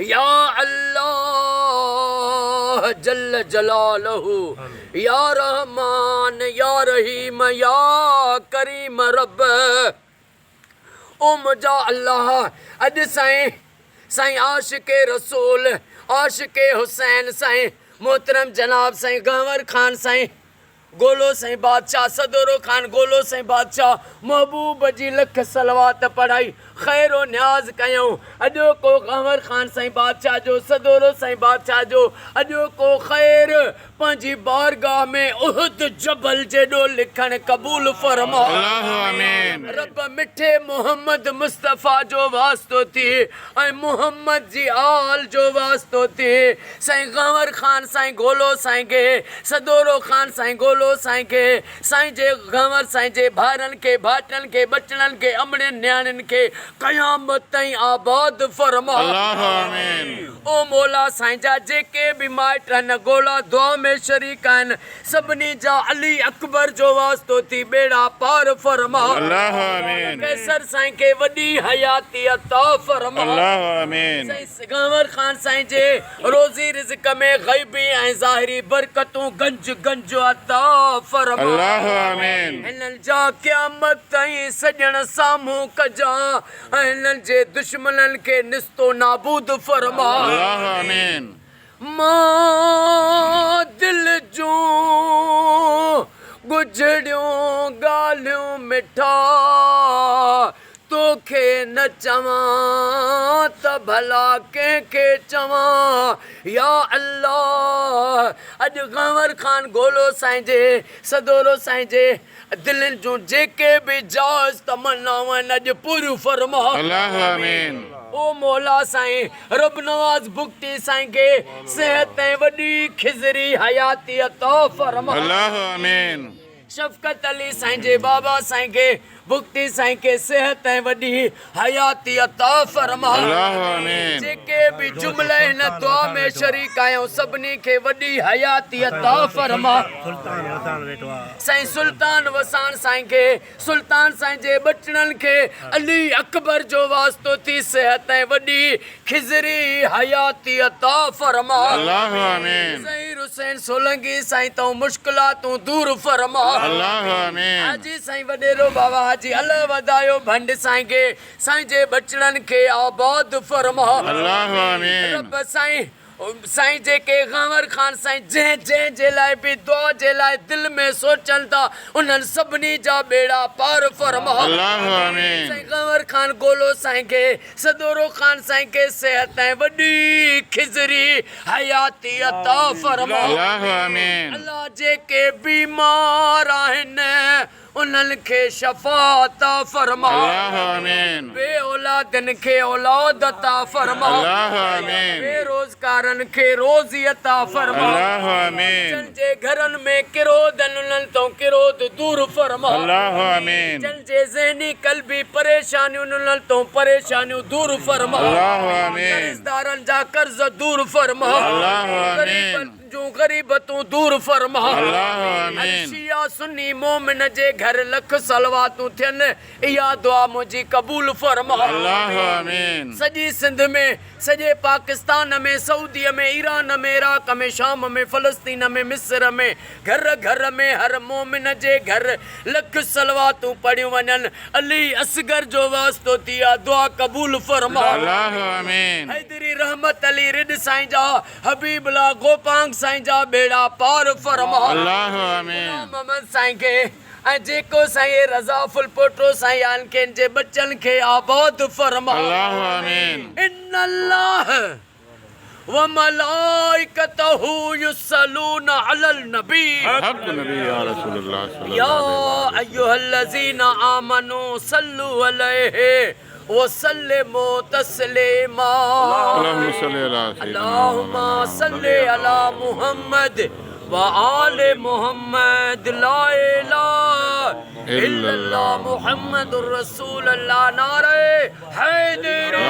या अल्लाह जल्ल जलालहू, या रहमान या रहीम या करीम रब। ओ मुंहिंजा अल्लाह, अॼु साईं आशिक़े रसूल, आशिक़े हुसैन साईं मोहतरम जनाब साईं गंवर खान साईं गोलो साईं बादशाह, सदोरो खान गोलो साईं बादशाह महबूब जी लख सलवात पढ़ाई ख़ैरो न्याज़ कयूं। अॼो को गंवर खान साईं बादशाह जो, सदोरो साईं बादशाह जो अॼो को ख़ैर पंहिंजी बारगाह में उहद जबल जेॾो लिखण क़बूल फरमा। रब मिठे मोहम्मद मुस्तफ़ा जो वास्तो थिए ऐं मोहम्मद जी आल जो वास्तो थिए। साईं गंवर खान साईं गोलो साईं खे, सदोरो खान साईं गोलो साईं खे, साईं जे गंवर साईं जे भाइरनि खे, भाइटनि खे, बचड़नि खे, अमड़ियुनि न्याणियुनि खे क़यामत ताईं आबाद फरमा। ओ मौला साईं जा जेके बि माइट आहिनि गोला दुआ में शरीक आहिनि, सभिनी जा अली अकबर जो वास्तो थी बेड़ा पार फरमा। कैसर साईं खे वॾी हयाती अता फरमा। साईं गंवर खान साईं जे रोज़ी रिज़्क में ग़ैबी ऐं ज़ाहिरी बरकतूं गंज गंज अता फरमा। हिननि जा क़यामत ताईं सॼण साम्हूं कजा ऐं हिननि जे दुश्मननि खे निस्तो नाबूद फरमा। मां दिल जूं गुजड़ियूं ॻाल्हियूं मिठा तोखे न चवां त भला कंहिंखे चवां। या अल्लाह, अॼु गंवर खान गोलो साईं जे, सदोरो साईं जे दिलनि जूं जेके बि जाइज़ तमन्नाऊं आहिनि अॼु पूरियूं फरमा। ओ मौला साईं रब नवाज़ बुगटी साईं खे सेहत ऐं वॾी खिज़री हयाती अता फरमा। शफ़क़त अली साईं जे बाबा साईं खे बुगटी साईं खे सेहत ऐं वॾी हयाती अता फरमा। जेके बि जुमिले हिन दुआ में शरीक आहियूं सभिनी खे वॾी हयाती अता फरमा। साईं सुल्तान वसाण साईं खे, सुल्तान साईं जे बचड़नि खे अली अकबर जो वास्तो थी सेहत ऐं वॾी खिज़री हयाती अता फरमा। साईं हुसैन सोलंकी साईं तो मुश्किलातूं दूर फरमा। हाजी साईं वॾेरो बाबा हाजी अल वधायो भंड साईं खे, साईं जे बचड़नि खे आबाद फरमा। रब साईं जेके गंवर खान साईं जंहिं जे लाइ बि दुआ जे लाइ दिलि में सोचनि था उन्हनि सभिनी जा बेड़ा पार फरमा। साईं गंवर खान गोलो साईं खे, सदोरो खान साईं खे सेहत ऐं वॾी खिज़री हयाती अता फरमा। अल्लाह जेके बीमार आहिनि उन्हनि खे शफ़ा अता फरमा। बे औलादनि खे औलाद अता फरमा। बेरोज़गारनि खे रोज़ी अता फरमा। जन जे घरनि में किरोध उन्हनि तो किरोध दूर फरमा। जन जे ज़हनी क़ल्बी परेशानियूं उन्हनि तो परेशानियूं दूर फरमा। कर्ज़दारनि जा कर्ज़ दूर फरमा। जूं ग़रीबतूं दूर फरमा। शिया सुन्नी मोमिन जे घर लख सलवातूं थियनि, इहा दुआ मुंहिंजी क़बूल फरमा। सॼी सिंध में, सॼे पाकिस्तान में, सऊदीअ में, ईरान में, इराक में, शाम में, फ़लस्तीन में, मिस्र में, घर घर में हर मोमिन जे घर लख सलवातूं पढ़ियूं वञनि। अली असगर जो वास्तो थी आहे दुआ क़बूल फरमा। हैदरी रहमत अली रिड साईं जा, हबीबुल्लाह गोपांग साईं जा बेड़ा पार फरमा। मोहम्मद साईं खे ऐं जेको साईं रज़ा फुलपोटो साईं आहिनि कंहिं जे बचनि खे आबाद फरमा। इन्नल्लाह व मलाइकतहू युसल्लूना अलल नबी या अय्युहल्लज़ीना आमनू सल्लू अलैहि वसल्लिमू तस्लीमा। अल्लाहुम्मा सल्लि अला मुहम्मद व आले मुहम्मद। ला इलाहा इल्लल्लाह मुहम्मदुर रसूलुल्लाह। नारे हैदरी।